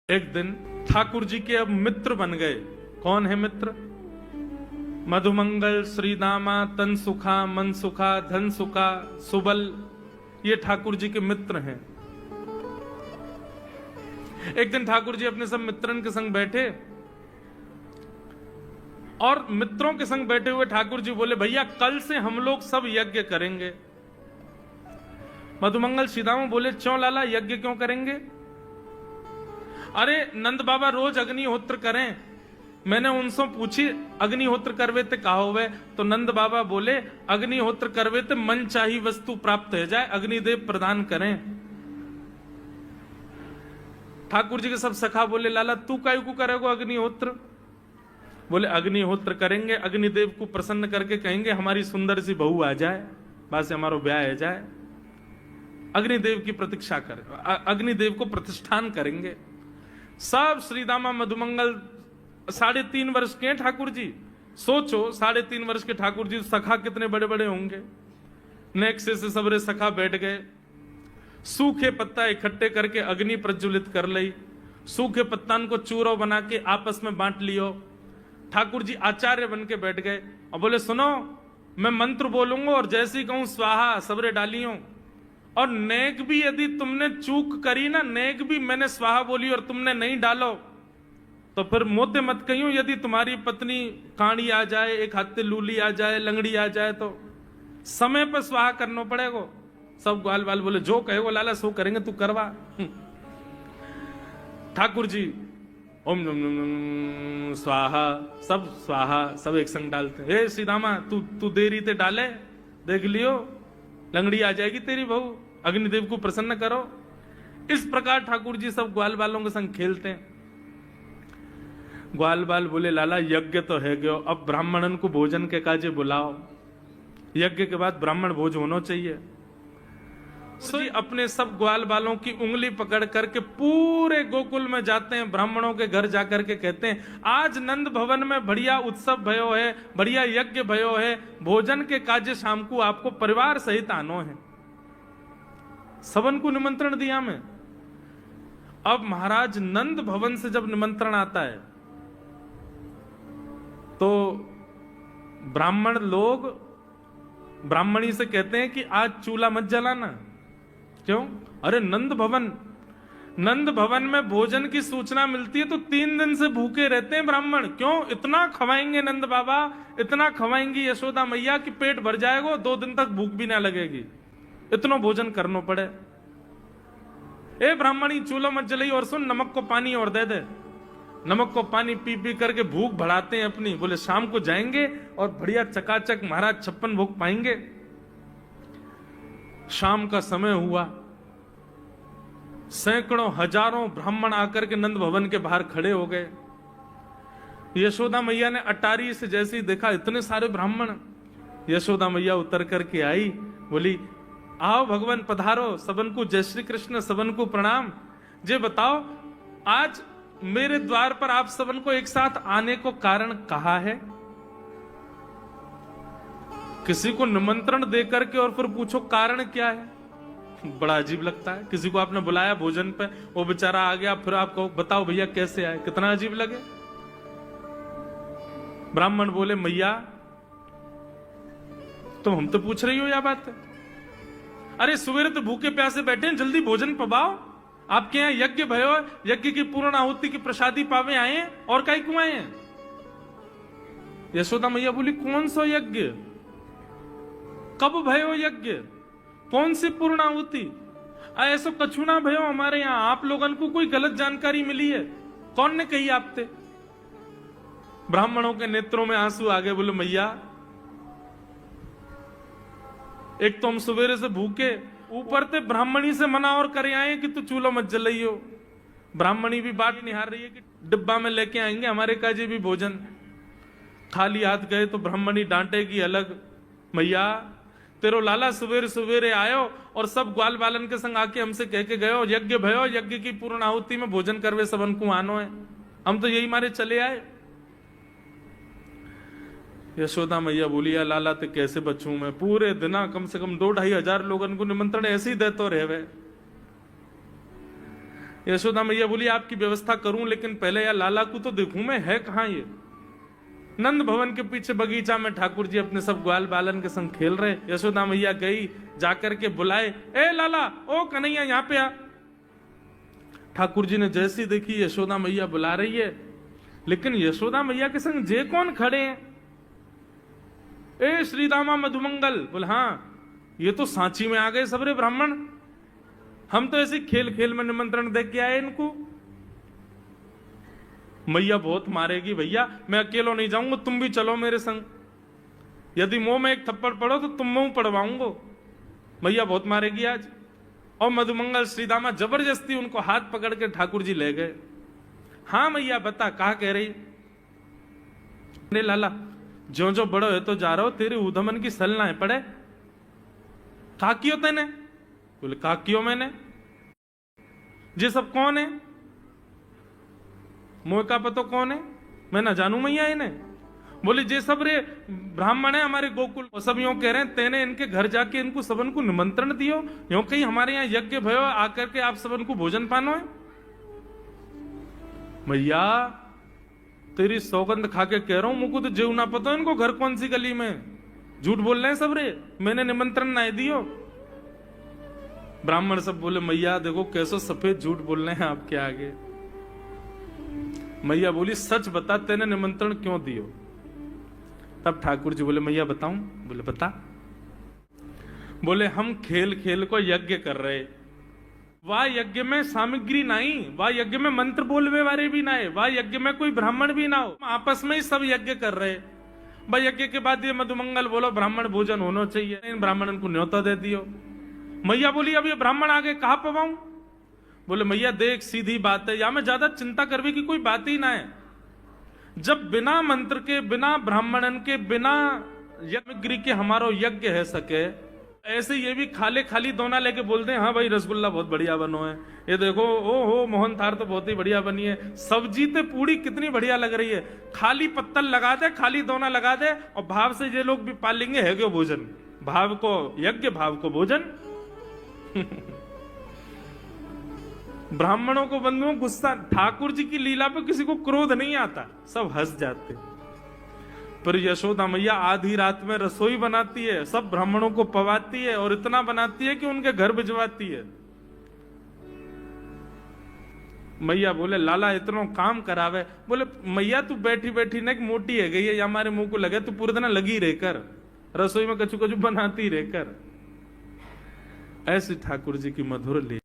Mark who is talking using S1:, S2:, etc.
S1: एक दिन ठाकुर जी के अब मित्र बन गए। कौन है मित्र? मधुमंगल, श्रीदामा, तन सुखा, मन सुखा, धन सुखा, सुबल, ये ठाकुर जी के मित्र हैं। एक दिन ठाकुर जी अपने सब मित्रन के संग बैठे और मित्रों के संग बैठे हुए ठाकुर जी बोले, भैया कल से हम लोग सब यज्ञ करेंगे। मधुमंगल, श्रीदामा बोले, क्यों लाला, यज्ञ क्यों करेंगे? अरे नंद बाबा रोज अग्निहोत्र करें। मैंने उनसे पूछी अग्निहोत्र करवे ते कहा हुए, तो नंद बाबा बोले, अग्निहोत्र करवे ते मन चाही वस्तु प्राप्त हो जाए, अग्निदेव प्रदान करें। ठाकुर जी के सब सखा बोले, लाला तू काहे को करेगो अग्निहोत्र? बोले अग्निहोत्र करेंगे, अग्निदेव को प्रसन्न करके कहेंगे हमारी सुंदर सी बहू आ जाए, बस हमारा ब्याह हो जाए। अग्निदेव की प्रतीक्षा करें, अग्निदेव को प्रतिष्ठान करेंगे। सब श्रीदामा मधुमंगल 3.5 वर्ष के ठाकुर जी, सोचो 3.5 वर्ष के ठाकुर जी, सखा कितने बड़े बड़े होंगे। नेक्से से सबरे सखा बैठ गए, सूखे पत्ता इकट्ठे करके अग्नि प्रज्वलित कर ली, सूखे पत्तान को चूरो बना के आपस में बांट लियो। ठाकुर जी आचार्य बन के बैठ गए और बोले, सुनो मैं मंत्र बोलूंगा और जैसे ही कहूं स्वाहा सबरे डालियो, और नेक भी यदि तुमने चूक करी ना, नेक भी मैंने स्वाहा बोली और तुमने नहीं डालो तो फिर मोते मत कहियो। यदि तुम्हारी पत्नी काणी आ जाए, एक हाथे लूली आ जाए, लंगड़ी आ जाए, तो समय पर स्वाहा करना पड़ेगा। सब ग्वाल बाल बोले, जो कहेगो लाला सो करेंगे, तू करवा। ठाकुर जी ओम नम नम नम स्वाहा, सब स्वाहा सब एक संग डालते। हे श्रीदामा तू देरी ते डाले, देख लियो लंगड़ी आ जाएगी तेरी बहू, अग्निदेव को प्रसन्न करो। इस प्रकार ठाकुर जी सब ग्वाल बालों के संग खेलते हैं। ग्वाल बाल बोले, लाला यज्ञ तो है गयो, अब ब्राह्मणन को भोजन के काजे बुलाओ, यज्ञ के बाद ब्राह्मण भोज होना चाहिए। सो अपने सब ग्वाल बालों की उंगली पकड़ करके पूरे गोकुल में जाते हैं, ब्राह्मणों के घर जाकर के कहते हैं, आज नंद भवन में बढ़िया उत्सव भयो है, बढ़िया यज्ञ भयो है, भोजन के काजे शाम को आपको परिवार सहित आनो है। सबन को निमंत्रण दिया मैं। अब महाराज नंद भवन से जब निमंत्रण आता है तो ब्राह्मण लोग ब्राह्मणी से कहते हैं कि आज चूल्हा मत जलाना। क्यों? अरे नंद भवन में भोजन की सूचना मिलती है तो 3 दिन से भूखे रहते हैं ब्राह्मण। क्यों? इतना खवाएंगे नंद बाबा, इतना खवाएंगी यशोदा मैया कि पेट भर जाएगा, 2 दिन तक भूख भी ना लगेगी, इतना भोजन करना पड़े। ए ब्राह्मणी चूल्हा मत जलाई, और सुन नमक को पानी और दे दे। नमक को पानी पी पी करके भूख बढ़ाते हैं अपनी। बोले शाम को जाएंगे और बढ़िया चकाचक महाराज 56 भोग पाएंगे। शाम का समय हुआ, सैकड़ों हजारों ब्राह्मण आकर के नंद भवन के बाहर खड़े हो गए। यशोदा मैया ने अटारी से जैसे ही देखा इतने सारे ब्राह्मण, यशोदा मैया उतर करके आई, बोली आओ भगवान पधारो, सबन को जय श्री कृष्ण, सबन को प्रणाम। जे बताओ आज मेरे द्वार पर आप सबन को एक साथ आने को कारण कहा है? किसी को निमंत्रण देकर के और फिर पूछो कारण क्या है, बड़ा अजीब लगता है। किसी को आपने बुलाया भोजन पे, वो बेचारा आ गया, फिर आप कहो बताओ भैया कैसे आए, कितना अजीब लगे। ब्राह्मण बोले, मैया तुम हमसे पूछ रही हो या बात है? अरे सवेरे तो भूखे प्यासे बैठे हैं, जल्दी भोजन पवाओ। आपके यहाँ यज्ञ भयो, यज्ञ की पूर्ण आहुति की प्रसादी पावे आए हैं, और काहे क्यों आए हैं? यशोदा मैया बोली, कौन सा यज्ञ, कब भयो यज्ञ, कौन सी पूर्ण आहुति? ऐसा कछु ना भयो हमारे यहाँ, आप लोगन को कोई गलत जानकारी मिली है, कौन ने कही आपसे? ब्राह्मणों के नेत्रों में आंसू आ गए। बोले मैया एक तो हम सवेरे से भूखे, ऊपर से ब्राह्मणी से मना और करे आए कि तू चूल्हा मत जलाइयो। ब्राह्मणी भी बात निहार रही है कि डिब्बा में लेके आएंगे हमारे काजे भी भोजन। खाली हाथ गए तो ब्राह्मणी डांटेगी अलग। मैया तेरो लाला सवेरे सवेरे आयो और सब ग्वाल बालन के संग आके हमसे कह के गयो यज्ञ भयो, यज्ञ की पूर्ण आहुति में भोजन करवे सबन को आनो है, हम तो यही मारे चले आए। यशोदा मैया बोली, या लाला ते कैसे बचूं मैं, पूरे दिना कम से कम 2-2.5 हजार लोगन को निमंत्रण ऐसे ही देते रहे। यशोदा मैया बोली आपकी व्यवस्था करूं, लेकिन पहले यार लाला को तो देखूं मैं, है कहां ये। नंद भवन के पीछे बगीचा में ठाकुर जी अपने सब ग्वाल बालन के संग खेल रहे। यशोदा मैया गई, जाकर के बुलाए, ए लाला, ओ कन्हैया यहां पे आ। ठाकुर जी ने जैसी देखी यशोदा मैया बुला रही है, लेकिन यशोदा मैया के संग जे कौन खड़े हैं? ए श्रीदामा मधुमंगल। बोले हाँ, ये तो सांची में आ गए सबरे ब्राह्मण, हम तो ऐसे खेल खेल में निमंत्रण दे के आए इनको। मैया बहुत मारेगी भैया, मैं अकेला नहीं जाऊंगा, तुम भी चलो मेरे संग, यदि मुंह में एक थप्पड़ पड़ो तो तुम मुंह पड़वाऊंगा। मैया बहुत मारेगी आज। और मधुमंगल श्रीदामा जबरदस्ती उनको हाथ पकड़ के ठाकुर जी ले गए। हाँ मैया बता, कहा कह रही? ने लाला जो जो बड़ो है तो जा रहा हो, तेरे उधमन की सल ना पड़े। का कियो तेने? बोले का कियो मैंने? ये सब कौन है? मोह का पतो कौन है? मैं ना जानू मैया इन्हें। बोले जे सब रे ब्राह्मण है हमारे गोकुल, और सब यूं कह रहे हैं तेने इनके घर जाके इनको सबन को निमंत्रण दियो, यूं कहीं हमारे यहाँ यज्ञ भयो आकर के आप सबन को भोजन पानो है। मैया तेरी सौगंध खा के कह रहा हूं, मुझको तो जीव ना पता इनको घर कौन सी गली में, झूठ बोल रहे हैं सब रे, मैंने निमंत्रण ना दियो। ब्राह्मण सब बोले मैया देखो कैसो सफेद झूठ बोल रहे हैं आपके आगे। मैया बोली सच बता, तेने निमंत्रण क्यों दियो? तब ठाकुर जी बोले मैया बताऊं? बोले बता। बोले हम खेल खेल को यज्ञ कर रहे, वाह यज्ञ में सामग्री नहीं, वाह यज्ञ में मंत्र बोलने वाले भी ना है, वाह यज्ञ में कोई ब्राह्मण भी ना हो, आपस में ही सब यज्ञ कर रहे। भाई यज्ञ के बाद ये मधुमंगल बोलो ब्राह्मण भोजन होना चाहिए, इन ब्राह्मणों को न्योता दे दियो। मैया बोली अब ये ब्राह्मण आगे कहां पवाऊं? बोले मैया देख सीधी बात है, या में ज्यादा चिंता करने की कोई बात ही ना है। जब बिना मंत्र के, बिना ब्राह्मणन के, बिना सामग्री के हमारो यज्ञ है सके, ऐसे ये भी खाले खाली दोना लेके बोलते हैं हाँ भाई रसगुल्ला बहुत बढ़िया बनो है, ये देखो ओ हो मोहन थार तो बहुत ही बढ़िया बनी है, सब्जी ते पूरी कितनी बढ़िया लग रही है, खाली पत्तल लगा दे, खाली दोना लगा दे, और भाव से ये लोग भी पाल लेंगे है क्यों भोजन, भाव को यज्ञ भाव को भोजन। ब्राह्मणों को बंधुओं गुस्सा, ठाकुर जी की लीला पर किसी को क्रोध नहीं आता, सब हंस जाते। पर यशोदा मैया आधी रात में रसोई बनाती है, सब ब्राह्मणों को पवाती है, और इतना बनाती है कि उनके घर भिजवाती है। मैया बोले लाला इतना काम करावे। बोले मैया तू बैठी बैठी ना मोटी है गई है, या हमारे मुंह को लगे, तू पूरे दिन लगी रहकर रसोई में कछु कछु बनाती रहकर। ऐसी ठाकुर जी की मधुर लीला।